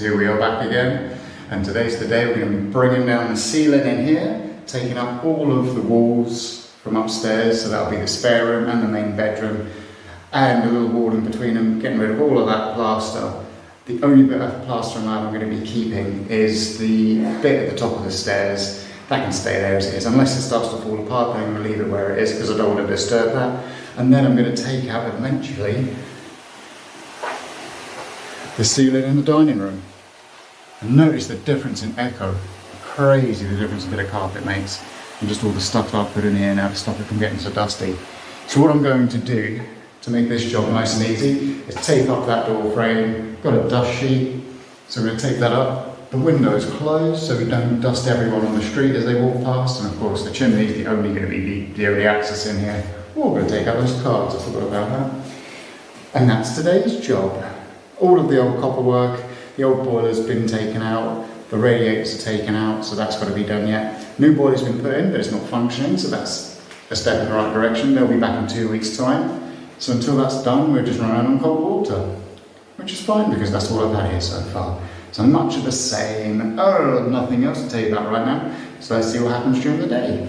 here we are back again, and today's the day we're going to be bringing down the ceiling in here, taking up all of the walls from upstairs, so that'll be the spare room and the main bedroom, and a little wall in between them, getting rid of all of that plaster. The only bit of plaster I'm going to be keeping is the bit at the top of the stairs. That can stay there as it is, unless it starts to fall apart, then I'm going to leave it where it is because I don't want to disturb that. And then I'm going to take out eventually the ceiling in the dining room. And notice the difference in echo. Crazy the difference a bit of carpet makes. And just all the stuff that I've put in here now to stop it from getting so dusty. So what I'm going to do to make this job nice and easy is tape up that door frame. Got a dust sheet, so we're going to take that up. The window's closed so we don't dust everyone on the street as they walk past, and of course the chimney's the only going to be the only access in here. Oh, we're going to take out those cards, I forgot about that. And that's today's job. All of the old copper work, the old boiler's been taken out, the radiators are taken out, so that's got to be done yet. New boiler's been put in, but it's not functioning, so that's a step in the right direction. They'll be back in 2 weeks' time. So until that's done, we're just running around on cold water, which is fine because that's all I've had here so far. So much of the same. Oh, nothing else to tell you about right now. So let's see what happens during the day.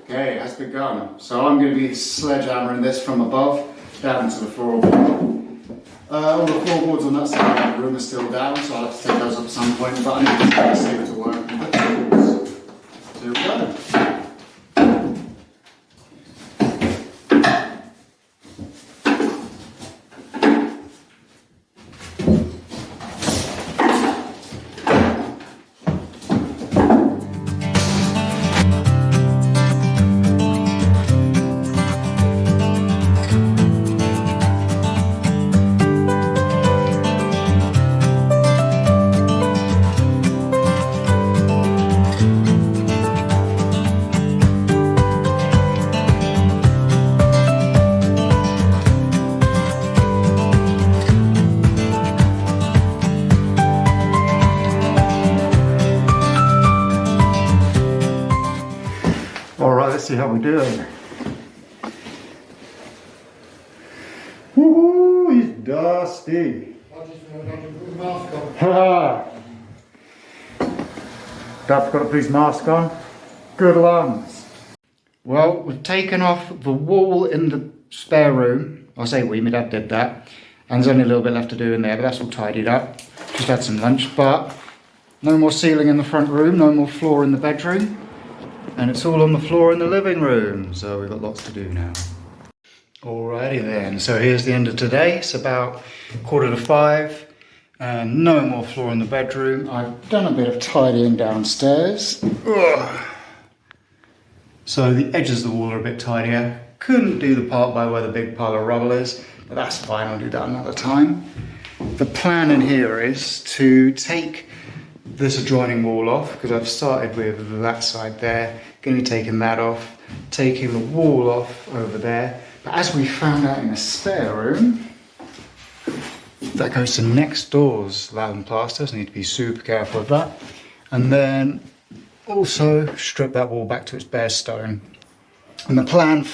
Okay, that's begun. So I'm going to be sledgehammering this from above down to the floorboard. All the floorboards on that side of the room are still down, so I'll have to take those up at some point. But I need to get a saver to work and put tools. So here we go. Alright, let's see how we're doing. Woohoo, he's dusty. Ha! Dad forgot to put his mask on. Good lungs. Well, we've taken off the wall in the spare room. I say we, my dad did that. And there's only a little bit left to do in there, but that's all tidied up. Just had some lunch, but no more ceiling in the front room, no more floor in the bedroom. And it's all on the floor in the living room, so we've got lots to do now. Alrighty then, so here's the end of today. It's about 4:45, and no more floor in the bedroom. I've done a bit of tidying downstairs. Ugh. So the edges of the wall are a bit tidier. Couldn't do the part by where the big pile of rubble is, but that's fine, I'll do that another time. The plan in here is to take this adjoining wall off, because I've started with that side there, going to be taking that off, taking the wall off over there. But as we found out in the spare room, that goes to next door's lab and plaster, so I need to be super careful of that. And then also strip that wall back to its bare stone. And the plan,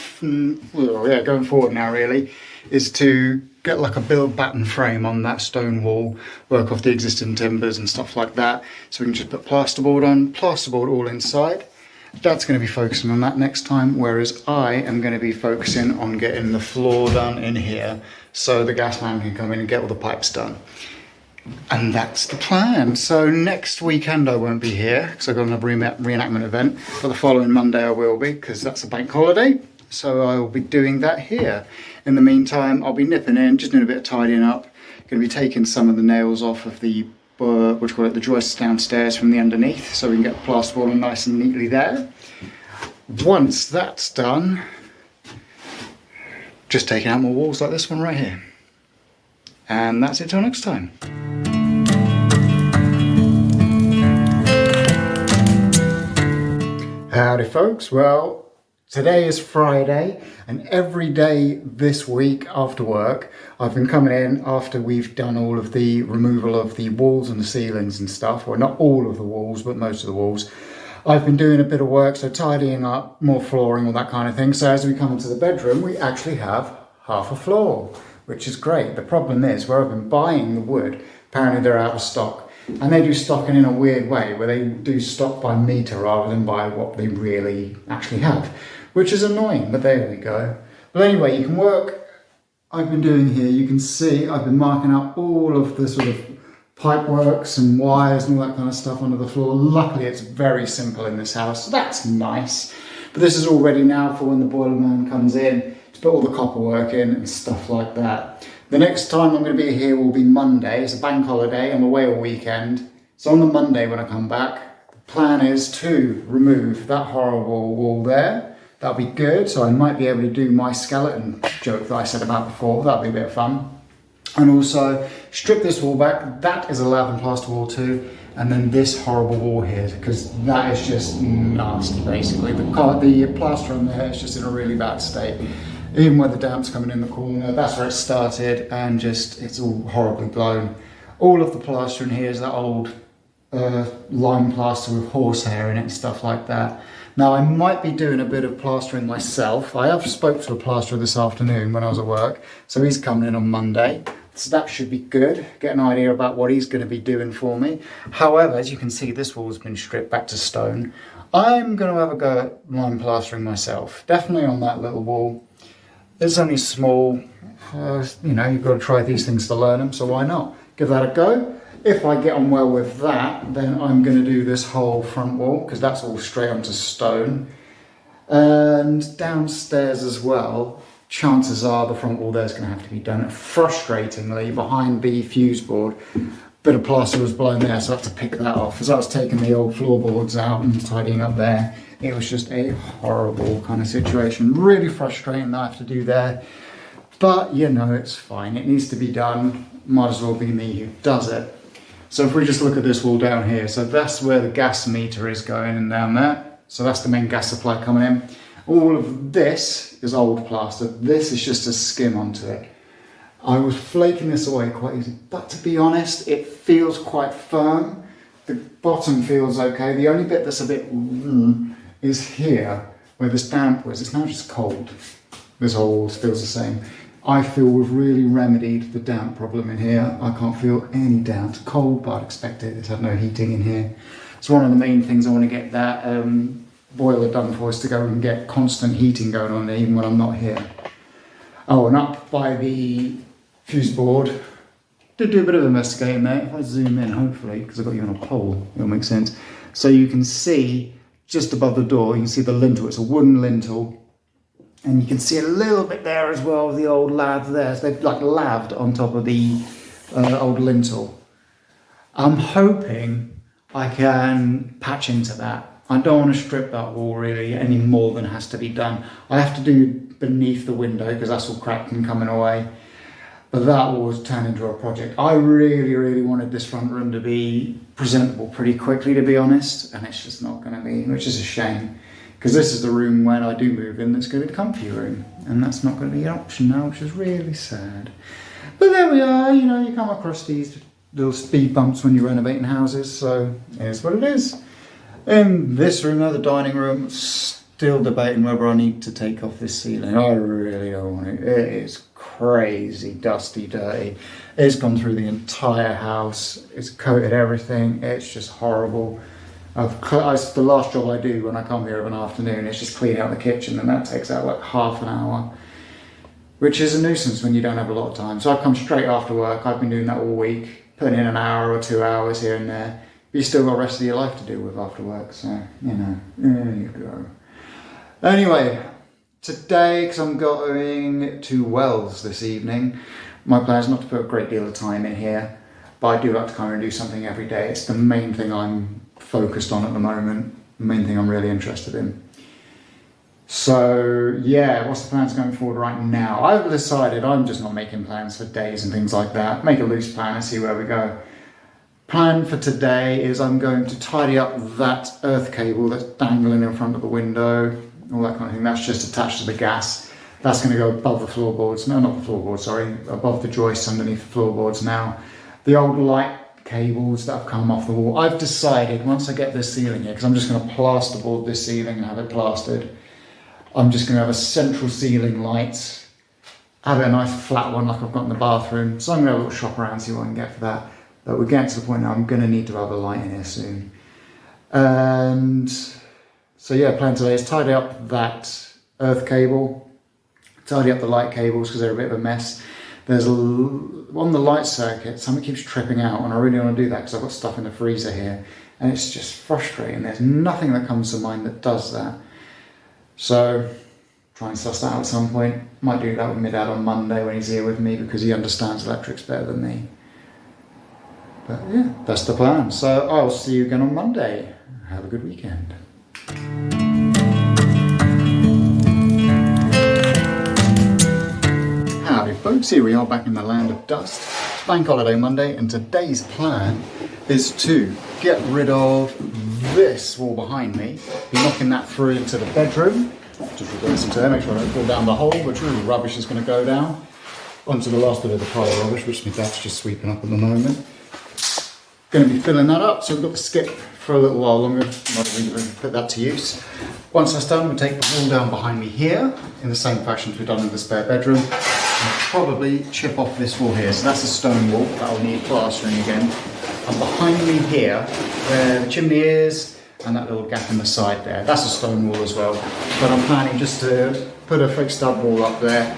going forward now really, is to get like a build batten frame on that stone wall, work off the existing timbers and stuff like that, so we can just put plasterboard on, plasterboard all inside. Dad's going to be focusing on that next time, whereas I am going to be focusing on getting the floor done in here, so the gas man can come in and get all the pipes done. And that's the plan. So next weekend I won't be here because I've got another reenactment event, but the following Monday I will be, because that's a bank holiday. So I will be doing that here. In the meantime, I'll be nipping in, just doing a bit of tidying up. Going to be taking some of the nails off of the, the joists downstairs from the underneath, so we can get the plasterboard on nice and neatly there. Once that's done, just taking out more walls like this one right here. And that's it till next time. Howdy folks, well, today is Friday, and every day this week after work I've been coming in after we've done all of the removal of the walls and the ceilings and stuff. Well, not all of the walls, but most of the walls. I've been doing a bit of work, so tidying up, more flooring, all that kind of thing. So as we come into the bedroom, we actually have half a floor, which is great. The problem is, where I've been buying the wood, apparently they're out of stock. And they do stocking in a weird way, where they do stock by metre rather than by what they really actually have, which is annoying, but there we go. But anyway, you can work, I've been doing here, you can see I've been marking up all of the sort of pipe works and wires and all that kind of stuff under the floor. Luckily it's very simple in this house, so that's nice. But this is all ready now for when the boiler man comes in to put all the copper work in and stuff like that. The next time I'm going to be here will be Monday. It's a bank holiday, I'm away all weekend. So on the Monday when I come back, the plan is to remove that horrible wall there. That'll be good, so I might be able to do my skeleton joke that I said about before. That'll be a bit of fun. And also strip this wall back. That is a lath and plaster wall too. And then this horrible wall here, because that is just nasty basically. The plaster on there is just in a really bad state. Even where the damp's coming in the corner, that's where it started, and just it's all horribly blown. All of the plaster in here is that old lime plaster with horsehair in it and stuff like that. Now I might be doing a bit of plastering myself. I have spoke to a plasterer this afternoon when I was at work, so he's coming in on Monday. So that should be good, get an idea about what he's going to be doing for me. However, as you can see, this wall's been stripped back to stone. I'm going to have a go at lime plastering myself, definitely on that little wall. It's only small, you know, you've got to try these things to learn them, so why not? Give that a go. If I get on well with that, then I'm going to do this whole front wall, because that's all straight onto stone. And downstairs as well, chances are the front wall there's going to have to be done. Frustratingly, behind the fuse board, a bit of plaster was blown there, so I have to pick that off. As I was taking the old floorboards out and tidying up there, it was just a horrible kind of situation. Really frustrating that I have to do there. But, you know, it's fine. It needs to be done. Might as well be me who does it. So if we just look at this wall down here, so that's where the gas meter is going in down there. So that's the main gas supply coming in. All of this is old plaster. This is just a skim onto it. I was flaking this away quite easy, but to be honest, it feels quite firm. The bottom feels okay. The only bit that's a bit is here, where this damp was. It's now just cold. This whole wall feels the same. I feel we've really remedied the damp problem in here. I can't feel any damp. It's cold, but I'd expect it. It's had no heating in here. It's one of the main things I want to get that boiler done for, is to go and get constant heating going on even when I'm not here. Oh, and up by the fuse board, did do a bit of investigating there. If I zoom in, hopefully, because I've got you on a pole, it'll make sense. So you can see just above the door, you can see the lintel. It's a wooden lintel. And you can see a little bit there as well, the old lath there. So they've like laved on top of the old lintel. I'm hoping I can patch into that. I don't want to strip that wall really any more than has to be done. I have to do beneath the window because that's all cracked and coming away. But that wall was turned into a project. I really, really wanted this front room to be presentable pretty quickly, to be honest. And it's just not going to be, which is a shame. Because this is the room when I do move in that's going to be the comfy room. And that's not going to be an option now, which is really sad. But there we are, you know, you come across these little speed bumps when you're renovating houses, so here's what it is. In this room, the dining room, still debating whether I need to take off this ceiling. I really don't want it. It is crazy, dusty, dirty. It's gone through the entire house. It's coated everything. It's just horrible. The last job I do when I come here of an afternoon is just clean out the kitchen, and that takes out like half an hour, which is a nuisance when you don't have a lot of time. So I come straight after work. I've been doing that all week, putting in an hour or 2 hours here and there. But you still got the rest of your life to deal with after work, so, you know, there you go. Anyway, today, because I'm going to Wells this evening, my plan is not to put a great deal of time in here, but I do like to come and do something every day. It's the main thing I'm focused on at the moment, the main thing I'm really interested in. So yeah, what's the plans going forward right now? I've decided I'm just not making plans for days and things like that. Make a loose plan and see where we go. Plan for today is I'm going to tidy up that earth cable that's dangling in front of the window, all that kind of thing. That's just attached to the gas. That's going to go above the floorboards. No, not the floorboards, sorry. Above the joists underneath the floorboards now. The old light cables that have come off the wall. I've decided once I get this ceiling here, because I'm just going to plasterboard this ceiling and have it plastered, I'm just going to have a central ceiling light have it a nice flat one like I've got in the bathroom. So I'm going to have a little shop around, see what I can get for that. But we're getting to the point now I'm going to need to have a light in here soon. And so yeah, plan today is tidy up that earth cable, tidy up the light cables because they're a bit of a mess. There's on the light circuit, something keeps tripping out, and I really want to do that because I've got stuff in the freezer here, and it's just frustrating. There's nothing that comes to mind that does that. So try and suss that out at some point. Might do that with my dad on Monday when he's here with me because he understands electrics better than me. But yeah, that's the plan. So I'll see you again on Monday. Have a good weekend. Howdy folks, here we are back in the land of dust. It's Bank Holiday Monday, and today's plan is to get rid of this wall behind me. Be knocking that through into the bedroom. Just reverse into there, make sure I don't fall down the hole, which all the rubbish is going to go down. Onto the last bit of the pile of rubbish, which my dad's just sweeping up at the moment. Going to be filling that up, so we've got the skip for a little while longer. Might even put that to use. Once that's done, we'll take the wall down behind me here, in the same fashion as we've done in the spare bedroom. And probably chip off this wall here. So that's a stone wall, that'll need plastering again. And behind me here, where the chimney is, and that little gap in the side there, that's a stone wall as well. But I'm planning just to put a fake stud wall up there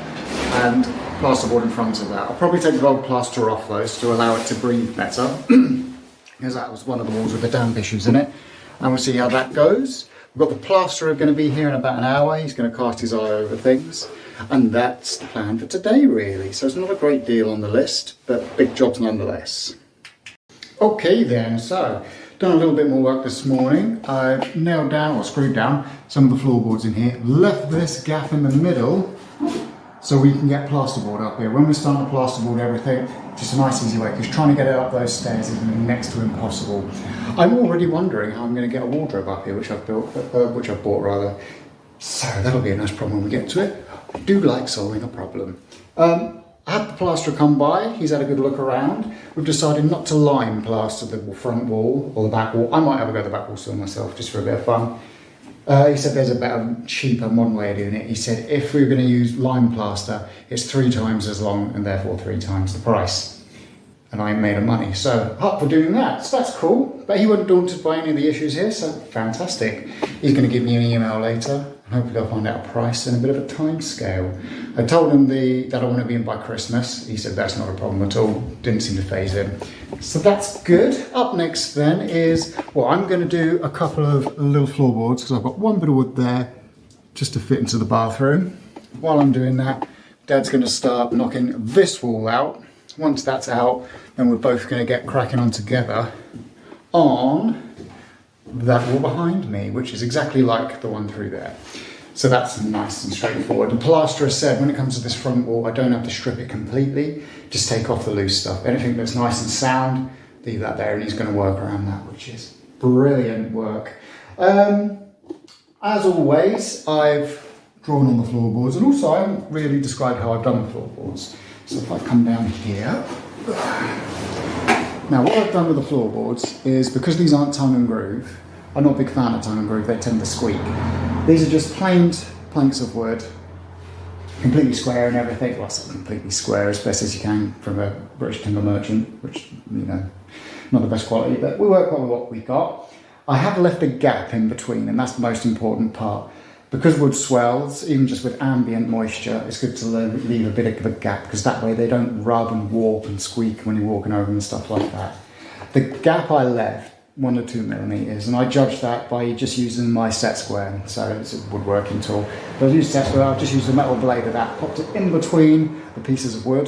and plasterboard in front of that. I'll probably take the old plaster off those to allow it to breathe better, because that was one of the walls with the damp issues in it. And we'll see how that goes. We've got the plasterer going to be here in about an hour. He's going to cast his eye over things. And that's the plan for today, really. So it's not a great deal on the list, but big jobs nonetheless. Okay then, so done a little bit more work this morning. I've nailed down, or screwed down, some of the floorboards in here. Left this gap in the middle so we can get plasterboard up here. When we're starting to plasterboard everything, just a nice easy way, because trying to get it up those stairs is going to be next to impossible. I'm already wondering how I'm going to get a wardrobe up here, which I've bought rather. So that'll be a nice problem when we get to it. I do like solving a problem. I had the plasterer come by, he's had a good look around. We've decided not to lime plaster the front wall or the back wall. I might have a go at the back wall still myself, just for a bit of fun. He said there's a better, cheaper, modern way of doing it. He said if we were going to use lime plaster, it's 3 times as long and therefore 3 times the price. And I made of money, so up for doing that. So that's cool. But he wasn't daunted by any of the issues here, so fantastic. He's going to give me an email later, and hopefully I'll find out a price and a bit of a time scale. I told him that I want to be in by Christmas. He said that's not a problem at all. Didn't seem to faze him. So that's good. Up next then is, well, I'm going to do a couple of little floorboards because I've got one bit of wood there just to fit into the bathroom. While I'm doing that, Dad's going to start knocking this wall out. Once that's out, then we're both going to get cracking on together on that wall behind me, which is exactly like the one through there. So that's nice and straightforward. And plasterer said when it comes to this front wall, I don't have to strip it completely, just take off the loose stuff. Anything that's nice and sound, leave that there, and he's going to work around that, which is brilliant work. As always, I've drawn on the floorboards, and also I haven't really described how I've done the floorboards. So if I come down here, now what I've done with the floorboards is, because these aren't tongue and groove, I'm not a big fan of tongue and groove, they tend to squeak. These are just planed planks of wood, completely square and everything. Well, it's not completely square, as best as you can from a British timber merchant, which, you know, not the best quality, but we work well with what we got. I have left a gap in between, and that's the most important part. Because wood swells, even just with ambient moisture, it's good to leave a bit of a gap, because that way they don't rub and warp and squeak when you're walking over them and stuff like that. The gap I left, 1 to 2 millimeters, and I judged that by just using my set square, so it's a woodworking tool. But I used set square, I've just used a metal blade of that, popped it in between the pieces of wood,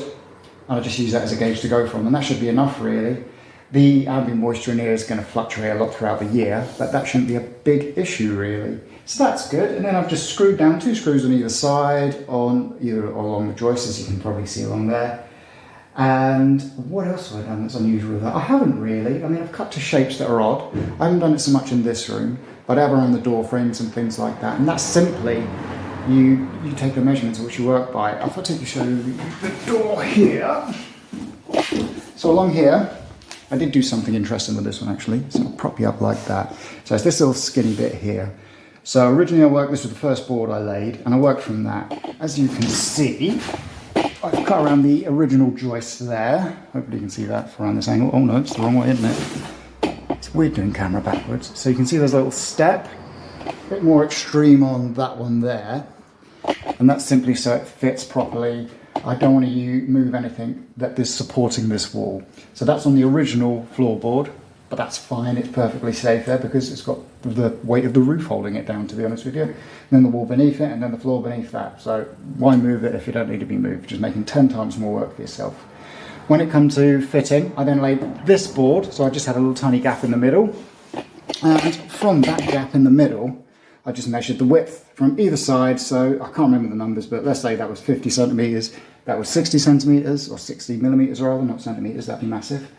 and I just use that as a gauge to go from, and that should be enough really. The ambient moisture in here is going to fluctuate a lot throughout the year, but that shouldn't be a big issue really. So that's good, and then I've just screwed down 2 screws on either side, either along the joists, as you can probably see along there. And what else have I done that's unusual with that? I haven't really. I mean, I've cut to shapes that are odd. I haven't done it so much in this room, but I have around the door frames and things like that. And that's simply, you take the measurements which you work by. If I take you show you the door here. So along here, I did do something interesting with this one actually. So I'll prop you up like that. So it's this little skinny bit here. So originally I worked, this was the first board I laid, and I worked from that. As you can see, I've cut around the original joist there. Hopefully you can see that from around this angle. Oh no, it's the wrong way, isn't it? It's weird doing camera backwards. So you can see there's a little step, a bit more extreme on that one there. And that's simply so it fits properly. I don't want to move anything that is supporting this wall. So that's on the original floorboard, but that's fine. It's perfectly safe there because it's got the weight of the roof holding it down, to be honest with you. And then the wall beneath it, and then the floor beneath that. So why move it if you don't need to be moved? Just making 10 times more work for yourself. When it comes to fitting, I then laid this board, so I just had a little tiny gap in the middle. And from that gap in the middle, I just measured the width from either side. So I can't remember the numbers, but let's say that was 50 centimetres, that was 60 centimetres, or 60 millimetres rather, not centimetres, that'd be massive.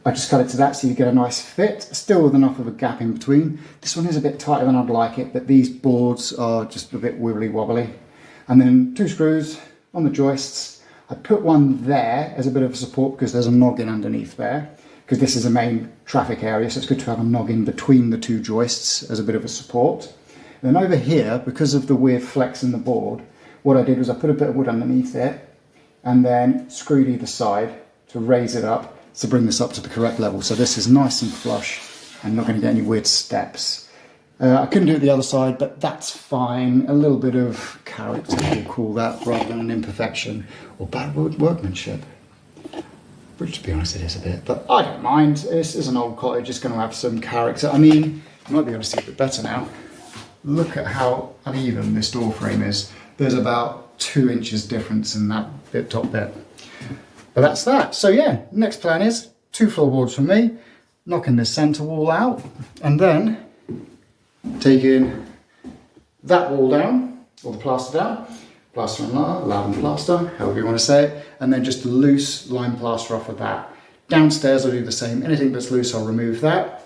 I just cut it to that so you get a nice fit, still with enough of a gap in between. This one is a bit tighter than I'd like it, but these boards are just a bit wibbly wobbly. And then 2 screws on the joists. I put one there as a bit of a support because there's a noggin underneath there, because this is a main traffic area, so it's good to have a noggin between the 2 joists as a bit of a support. And then over here, because of the weird flex in the board, what I did was I put a bit of wood underneath it and then screwed either side to raise it up to bring this up to the correct level. So this is nice and flush and not going to get any weird steps. I couldn't do it the other side, but that's fine. A little bit of character, we'll call that, rather than an imperfection or bad workmanship. Which, to be honest, it is a bit, but I don't mind. This is an old cottage, it's going to have some character. I mean, you might be able to see it a bit better now. Look at how uneven this door frame is. There's about 2 inches difference in that top bit. But that's that. So yeah, next plan is 2 floorboards from me, knocking the centre wall out, and then taking that wall down, or the plaster down, plaster and lard and plaster, however you want to say it, and then just loose lime plaster off of that. Downstairs I'll do the same. Anything that's loose I'll remove that.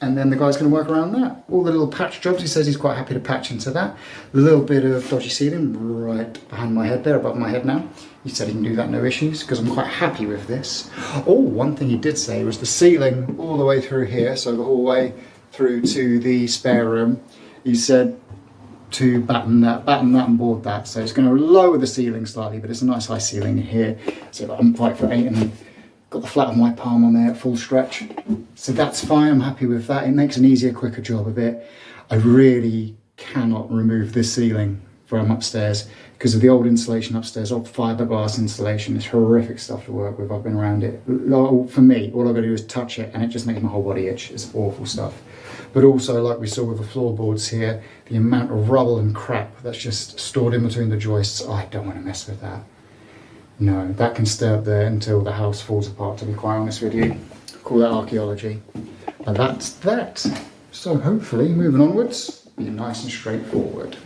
And then the guy's going to work around that. All the little patch jobs, he says he's quite happy to patch into that. A little bit of dodgy ceiling right behind my head there, above my head now. He said he can do that, no issues, because I'm quite happy with this. Oh, one thing he did say was the ceiling all the way through here, so the hallway through to the spare room. He said to batten that and board that. So it's going to lower the ceiling slightly, but it's a nice high ceiling here. So I'm 5'8" and got the flat of my palm on there at full stretch. So that's fine, I'm happy with that. It makes an easier, quicker job of it. I really cannot remove this ceiling from upstairs because of the old insulation upstairs, old fiberglass insulation. It's horrific stuff to work with. I've been around it. For me, all I've got to do is touch it and it just makes my whole body itch. It's awful stuff. But also, like we saw with the floorboards here, the amount of rubble and crap that's just stored in between the joists, I don't want to mess with that. No, that can stay up there until the house falls apart, to be quite honest with you. Call that archaeology. And that's that. So hopefully, moving onwards, be nice and straightforward.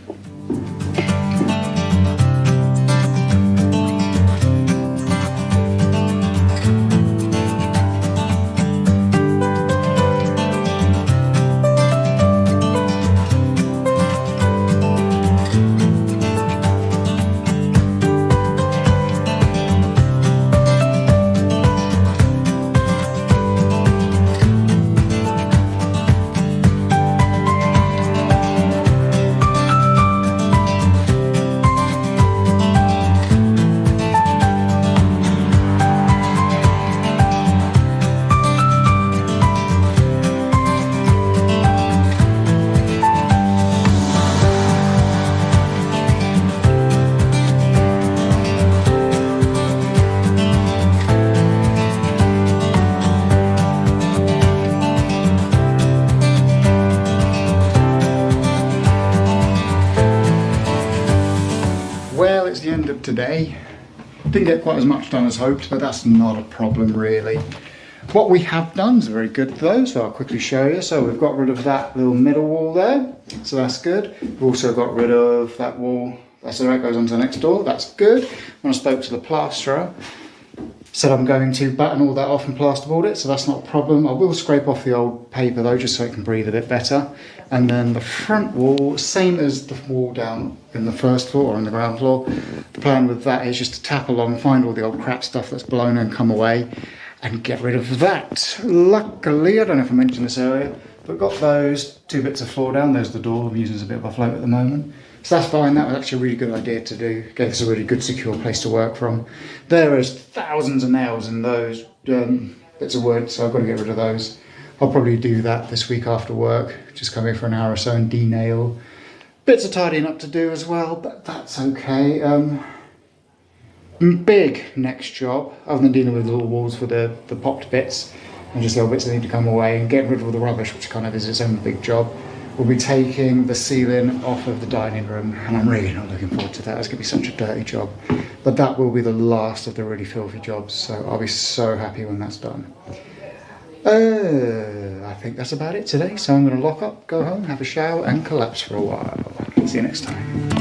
Today. Didn't get quite as much done as hoped, but that's not a problem really. What we have done is very good though, so I'll quickly show you. So we've got rid of that little middle wall there, so that's good. We've also got rid of that wall, that's all right, goes onto the next door, that's good. When I spoke to the plasterer, said I'm going to batten all that off and plasterboard it, so that's not a problem. I will scrape off the old paper though, just so it can breathe a bit better. And then the front wall, same as the wall down in the first floor or on the ground floor. The plan with that is just to tap along, find all the old crap stuff that's blown and come away and get rid of that. Luckily, I don't know if I mentioned this earlier, but got those 2 bits of floor down. There's the door, I'm using as a bit of a float at the moment. So that's fine, that was actually a really good idea to do. Gave us a really good secure place to work from. There is thousands of nails in those bits of wood, so I've got to get rid of those. I'll probably do that this week after work, just come here for an hour or so and de-nail. Bits of tidying up to do as well, but that's okay. Big next job, other than dealing with the little walls for the popped bits, and just little bits that need to come away and getting rid of all the rubbish, which kind of is its own big job. We'll be taking the ceiling off of the dining room, and I'm really not looking forward to that. It's going to be such a dirty job. But that will be the last of the really filthy jobs, so I'll be so happy when that's done. I think that's about it today, so I'm going to lock up, go home, have a shower, and collapse for a while. See you next time.